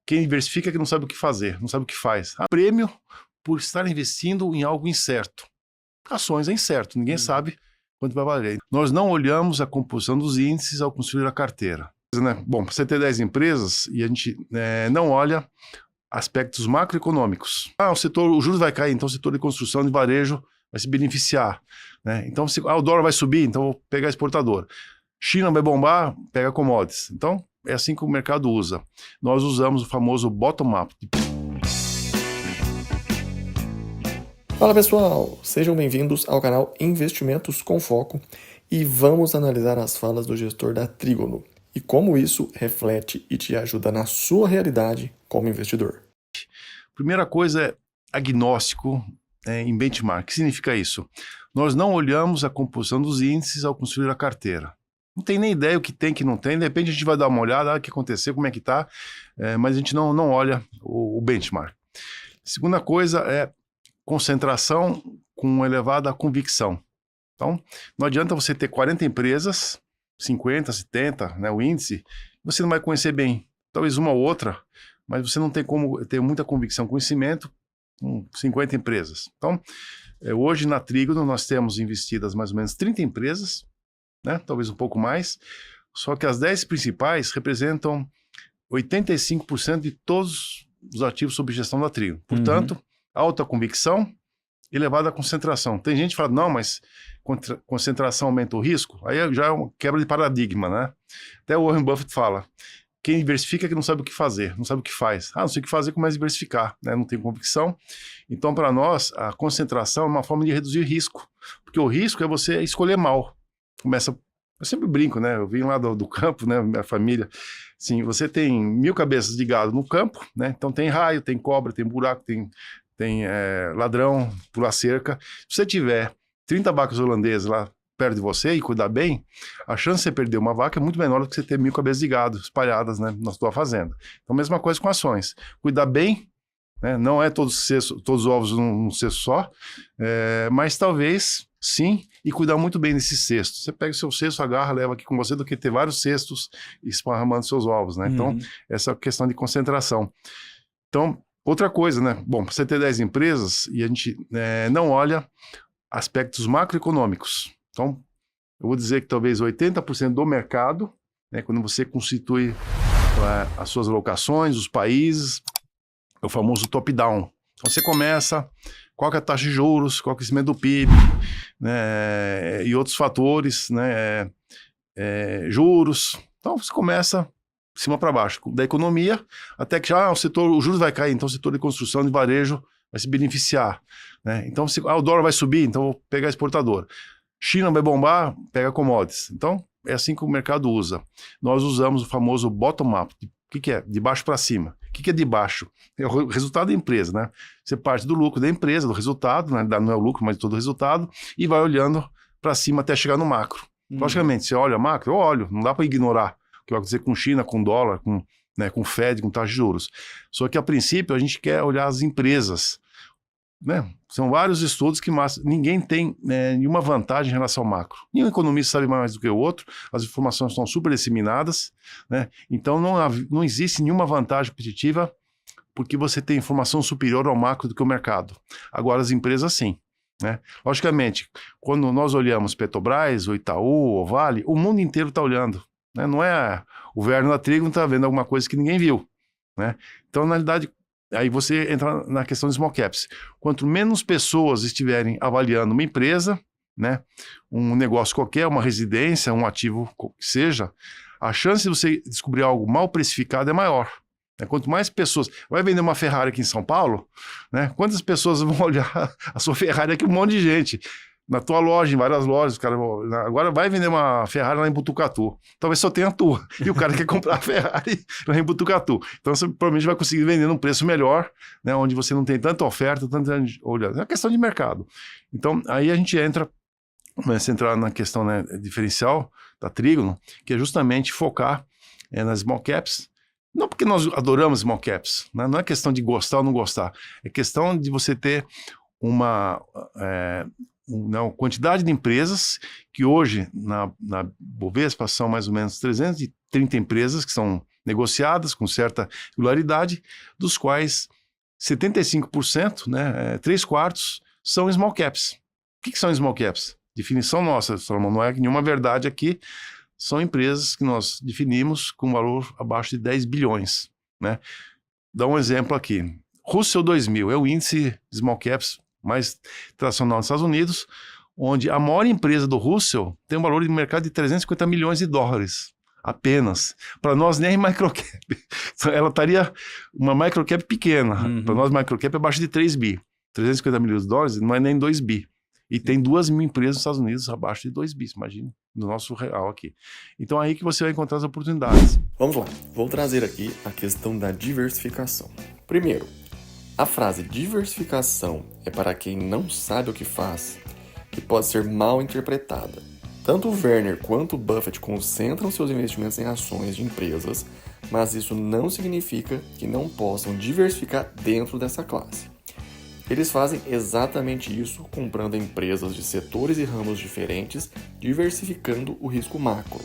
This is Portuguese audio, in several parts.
Quem diversifica é que não sabe o que fazer, não sabe o que faz. Há prêmio por estar investindo em algo incerto. Ações é incerto, ninguém sabe quanto vai valer. Nós não olhamos a composição dos índices ao construir a carteira. Bom, para você ter 10 empresas e a gente não olha aspectos macroeconômicos. O juros vai cair, então o setor de construção de varejo vai se beneficiar. Né? Então, o dólar vai subir, então vou pegar exportador. China vai bombar, pega commodities. Então, é assim que o mercado usa. Nós usamos o famoso bottom-up. Fala pessoal, sejam bem-vindos ao canal Investimentos com Foco e vamos analisar as falas do gestor da Trígono e como isso reflete e te ajuda na sua realidade como investidor. Primeira coisa é agnóstico em benchmark. O que significa isso? Nós não olhamos a composição dos índices ao construir a carteira. Não tem nem ideia o que tem, que não tem. De repente a gente vai dar uma olhada, o que aconteceu, como é que está, mas a gente não olha o benchmark. Segunda coisa é concentração com elevada convicção. Então, não adianta você ter 40 empresas, 50, 70, o índice, você não vai conhecer bem. Talvez uma ou outra, mas você não tem como ter muita convicção, conhecimento com 50 empresas. Então, hoje na Trígono nós temos investidas mais ou menos 30 empresas, talvez um pouco mais, só que as 10 principais representam 85% de todos os ativos sob gestão da Trígono. Portanto, alta convicção, elevada concentração. Tem gente que fala, não, mas concentração aumenta o risco? Aí já é uma quebra de paradigma, né? Até o Warren Buffett fala, quem diversifica é que não sabe o que fazer, não sabe o que faz. Não sei o que fazer, começa a diversificar, não tem convicção. Então, para nós, a concentração é uma forma de reduzir risco, porque o risco é você escolher mal. Eu sempre brinco, eu vim lá do campo, minha família, assim, você tem 1000 cabeças de gado no campo, então tem raio, tem cobra, tem buraco, tem ladrão, pular cerca. Se você tiver 30 vacas holandesas lá perto de você e cuidar bem, a chance de você perder uma vaca é muito menor do que você ter 1000 cabeças de gado espalhadas na sua fazenda. Então, mesma coisa com ações. Cuidar bem, não é todos os ovos num cesto só, mas talvez sim, e cuidar muito bem desse cesto. Você pega o seu cesto, agarra, leva aqui com você, do que ter vários cestos esparramando seus ovos, Então, essa questão de concentração. Então, outra coisa, Bom, para você ter 10 empresas e a gente não olha aspectos macroeconômicos. Então, eu vou dizer que talvez 80% do mercado, quando você constitui as suas alocações, os países, é o famoso top-down. Então, você começa, qual que é a taxa de juros, qual que é o crescimento do PIB, e outros fatores, juros. Então, você começa de cima para baixo, da economia, até que já o juros vai cair, então o setor de construção de varejo vai se beneficiar. Então, o dólar vai subir, então vou pegar exportador. China vai bombar, pega commodities. Então, é assim que o mercado usa. Nós usamos o famoso bottom-up. O que é? De baixo para cima. O que é de baixo? É o resultado da empresa, Você parte do lucro da empresa, do resultado, não é o lucro, mas todo o resultado, e vai olhando para cima até chegar no macro. Logicamente, você olha macro, eu olho, não dá para ignorar o que vai acontecer com China, com dólar, com Fed, com taxa de juros. Só que, a princípio, a gente quer olhar as empresas. São vários estudos que ninguém tem nenhuma vantagem em relação ao macro. Nenhum economista sabe mais do que o outro, as informações estão super disseminadas, então não existe nenhuma vantagem competitiva porque você tem informação superior ao macro do que o mercado. Agora as empresas sim. Logicamente, quando nós olhamos Petrobras, o Itaú, o Vale, o mundo inteiro está olhando. Não é o Werner da Trígono está vendo alguma coisa que ninguém viu. Então, na realidade, aí você entra na questão de small caps. Quanto menos pessoas estiverem avaliando uma empresa, um negócio qualquer, uma residência, um ativo que seja, a chance de você descobrir algo mal precificado é maior. Quanto mais pessoas... Vai vender uma Ferrari aqui em São Paulo, quantas pessoas vão olhar a sua Ferrari aqui? Um monte de gente. Na tua loja, em várias lojas, cara, agora vai vender uma Ferrari lá em Botucatu. Talvez só tenha a tua. E o cara quer comprar a Ferrari lá em Botucatu. Então você provavelmente vai conseguir vender num preço melhor, onde você não tem tanta oferta, tanta olhada. É uma questão de mercado. Então aí a gente começa a entrar na questão diferencial da Trígono, que é justamente focar nas small caps. Não porque nós adoramos small caps, não é questão de gostar ou não gostar. É questão de você ter uma quantidade de empresas que hoje na Bovespa são mais ou menos 330 empresas que são negociadas com certa regularidade, dos quais 75%, né, 3/4, são small caps. O que são small caps? Definição nossa, Salomão, não é nenhuma verdade aqui, são empresas que nós definimos com valor abaixo de 10 bilhões. Né? Dá um exemplo aqui. Russell 2000 é o índice de small caps mais tradicional dos Estados Unidos, onde a maior empresa do Russell tem um valor de mercado de 350 milhões de dólares. Apenas. Para nós, nem microcap. Ela estaria uma microcap pequena. Para nós, microcap é abaixo de 3 bi. 350 milhões de dólares não é nem 2 bi. E tem 2.000 empresas nos Estados Unidos abaixo de 2 bi, imagina, no nosso real aqui. Então é aí que você vai encontrar as oportunidades. Vamos lá, vou trazer aqui a questão da diversificação. Primeiro, a frase diversificação é para quem não sabe o que faz, que pode ser mal interpretada. Tanto o Werner quanto o Buffett concentram seus investimentos em ações de empresas, mas isso não significa que não possam diversificar dentro dessa classe. Eles fazem exatamente isso comprando empresas de setores e ramos diferentes, diversificando o risco macro.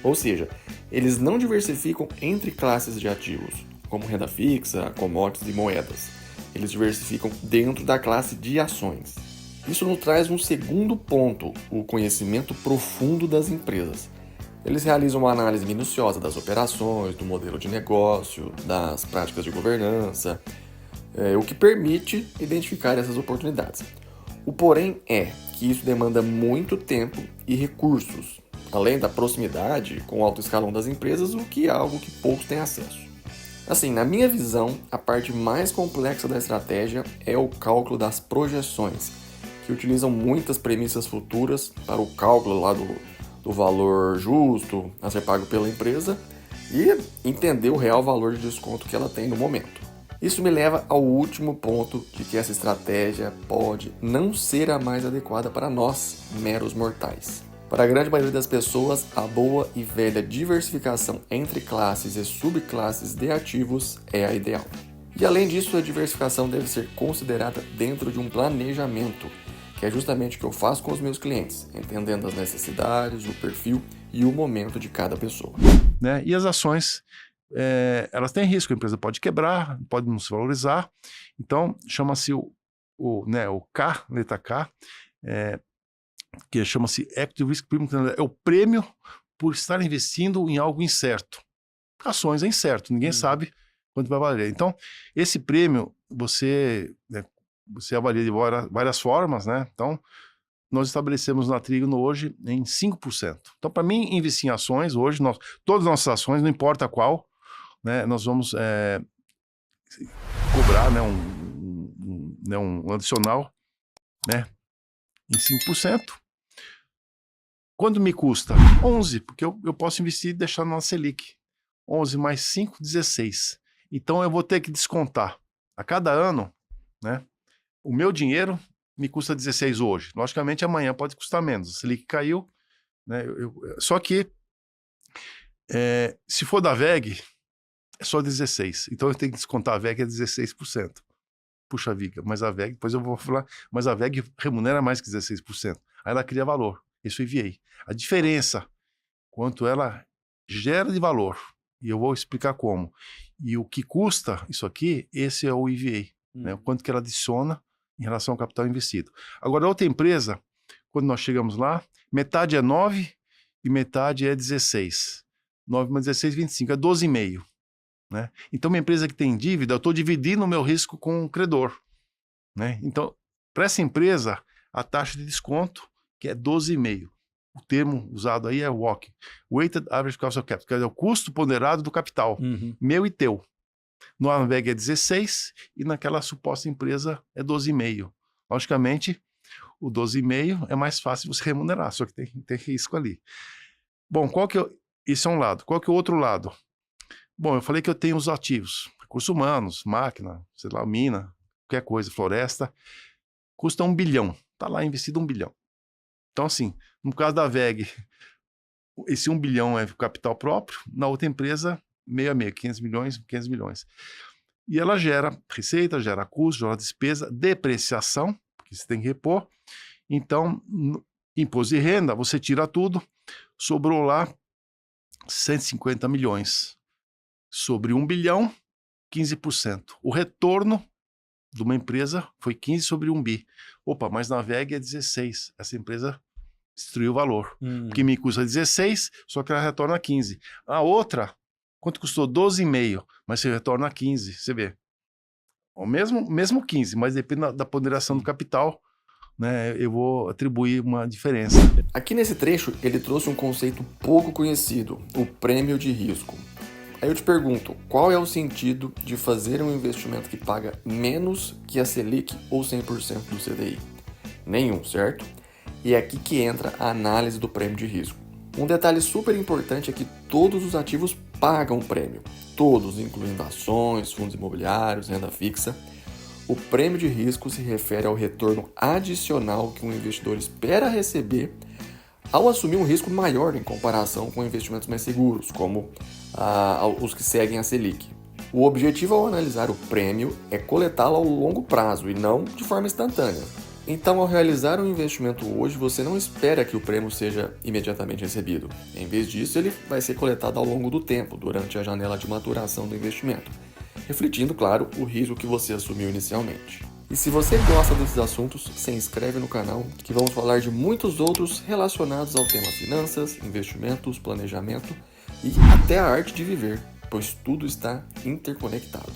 Ou seja, eles não diversificam entre classes de ativos, como renda fixa, commodities e moedas. Eles diversificam dentro da classe de ações. Isso nos traz um segundo ponto, o conhecimento profundo das empresas. Eles realizam uma análise minuciosa das operações, do modelo de negócio, das práticas de governança, o que permite identificar essas oportunidades. O porém é que isso demanda muito tempo e recursos, além da proximidade com o alto escalão das empresas, o que é algo que poucos têm acesso. Assim, na minha visão, a parte mais complexa da estratégia é o cálculo das projeções, que utilizam muitas premissas futuras para o cálculo lá do valor justo a ser pago pela empresa e entender o real valor de desconto que ela tem no momento. Isso me leva ao último ponto de que essa estratégia pode não ser a mais adequada para nós, meros mortais. Para a grande maioria das pessoas, a boa e velha diversificação entre classes e subclasses de ativos é a ideal. E além disso, a diversificação deve ser considerada dentro de um planejamento, que é justamente o que eu faço com os meus clientes, entendendo as necessidades, o perfil e o momento de cada pessoa. Né? E as ações, elas têm risco, a empresa pode quebrar, pode não se valorizar, então chama-se o K, letra K, que chama-se Equity Risk Premium, é o prêmio por estar investindo em algo incerto. Ações é incerto, ninguém sabe quanto vai valer. Então, esse prêmio você avalia de várias formas, né? Então, nós estabelecemos na Trígono hoje em 5%. Então, para mim, investir em ações, hoje, todas as nossas ações, não importa qual, né, nós vamos cobrar, né, um adicional, né, em 5%. Quanto me custa? 11, porque eu posso investir e deixar na Selic. 11 mais 5, 16. Então, eu vou ter que descontar a cada ano, né? O meu dinheiro me custa 16 hoje. Logicamente, amanhã pode custar menos. A Selic caiu, né? Só que, se for da VEG, é só 16. Então, eu tenho que descontar a VEG a 16%. Puxa vida, mas a VEG, depois eu vou falar, mas a VEG remunera mais que 16%. Aí ela cria valor. Isso eu enviei. A diferença, quanto ela gera de valor, e eu vou explicar como. E o que custa isso aqui, esse é o EVA, né? O quanto que ela adiciona em relação ao capital investido. Agora, outra empresa, quando nós chegamos lá, metade é 9 e metade é 16. 9 mais 16, 25, é 12,5. Né? Então, uma empresa que tem dívida, eu estou dividindo o meu risco com o credor. Né? Então, para essa empresa, a taxa de desconto, que é 12,5. O termo usado aí é WACC, Weighted Average Cost of Capital, que é o custo ponderado do capital, meu e teu. No Amveg é 16 e naquela suposta empresa é 12,5. Logicamente, o 12,5 é mais fácil você remunerar, só que tem risco ali. Bom, isso é um lado. Qual que é o outro lado? Bom, eu falei que eu tenho os ativos, recursos humanos, máquina, sei lá, mina, qualquer coisa, floresta, custa 1 bilhão. Está lá investido 1 bilhão. Então, assim, no caso da VEG, esse 1 bilhão é capital próprio, na outra empresa, meio a meio, 500 milhões. E ela gera receita, gera custo, gera despesa, depreciação, porque você tem que repor. Então, imposto de renda, você tira tudo, sobrou lá 150 milhões. sobre 1 bilhão, 15%. O retorno de uma empresa foi 15 sobre 1 bi. Opa, mas na VEG é 16. Essa empresa destruiu o valor. Porque me custa 16, só que ela retorna 15. A outra, quanto custou? 12,5, mas você retorna 15. Você vê. O mesmo 15, mas depende da ponderação do capital, né, eu vou atribuir uma diferença. Aqui nesse trecho, ele trouxe um conceito pouco conhecido, o prêmio de risco. Aí eu te pergunto, qual é o sentido de fazer um investimento que paga menos que a Selic ou 100% do CDI? Nenhum, certo? E é aqui que entra a análise do prêmio de risco. Um detalhe super importante é que todos os ativos pagam prêmio. Todos, incluindo ações, fundos imobiliários, renda fixa. O prêmio de risco se refere ao retorno adicional que um investidor espera receber ao assumir um risco maior em comparação com investimentos mais seguros, como os que seguem a Selic. O objetivo ao analisar o prêmio é coletá-lo ao longo prazo e não de forma instantânea. Então, ao realizar um investimento hoje, você não espera que o prêmio seja imediatamente recebido. Em vez disso, ele vai ser coletado ao longo do tempo, durante a janela de maturação do investimento, refletindo, claro, o risco que você assumiu inicialmente. E se você gosta desses assuntos, se inscreve no canal, que vamos falar de muitos outros relacionados ao tema finanças, investimentos, planejamento e até a arte de viver, pois tudo está interconectado.